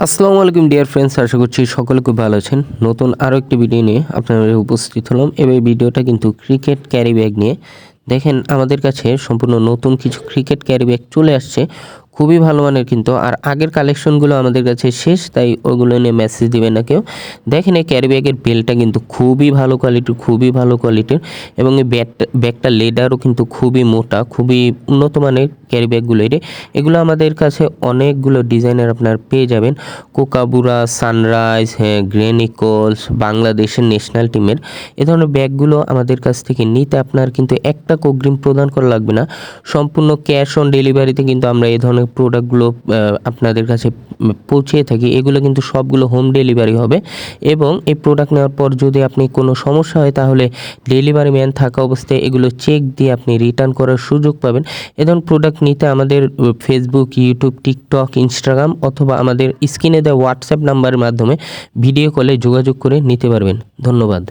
আসসালামু আলাইকুম dear friends, আশা করছি সকলে খুব ভালো আছেন। নতুন আরও একটি ভিডিও নিয়ে আপনাদের উপস্থিত হলাম। এবার ভিডিওটা কিন্তু ক্রিকেট ক্যারি ব্যাগ নিয়ে। দেখেন আমাদের কাছে সম্পূর্ণ নতুন কিছু ক্রিকেট ক্যারি ব্যাগ চলে আসছে, খুবই ভালো মানের কিন্তু। আর আগের কালেকশনগুলো আমাদের কাছে শেষ, তাই ওগুলো নিয়ে মেসেজ দিবেন না কেউ। দেখেন এই ক্যারি ব্যাগের বেলটা কিন্তু খুবই ভালো কোয়ালিটির এবং এই ব্যাগটা লেদারও কিন্তু খুবই মোটা, খুবই উন্নত মানের ক্যারি ব্যাগগুলো। এগুলো আমাদের কাছে অনেকগুলো ডিজাইনের আপনার পেয়ে যাবেন। কোকাবুরা, সানরাইজ, গ্রেনিকলস, বাংলাদেশের ন্যাশনাল টিমের এ ধরনের ব্যাগগুলো আমাদের কাছ থেকে নিতে আপনার কিন্তু একটা অগ্রিম প্রদান করা লাগবে না। সম্পূর্ণ ক্যাশ অন ডেলিভারিতে কিন্তু আমরা এই ধরনের প্রোডাক্টগুলো আপনাদের কাছে পৌঁছিয়ে থাকি। এগুলো কিন্তু সবগুলো হোম ডেলিভারি হবে এবং এই প্রোডাক্ট নেওয়ার পর যদি আপনি কোনো সমস্যা হয় তাহলে ডেলিভারি ম্যান থাকা অবস্থায় এগুলো চেক দিয়ে আপনি রিটার্ন করার সুযোগ পাবেন। এ ধরনের প্রোডাক্ট নিতে আমাদের ফেসবুক, ইউটিউব, টিকটক, ইনস্টাগ্রাম অথবা আমাদের স্ক্রিনে দেওয়া হোয়াটসঅ্যাপ নাম্বারের মাধ্যমে ভিডিও কলে যোগাযোগ করে নিতে পারবেন। ধন্যবাদ।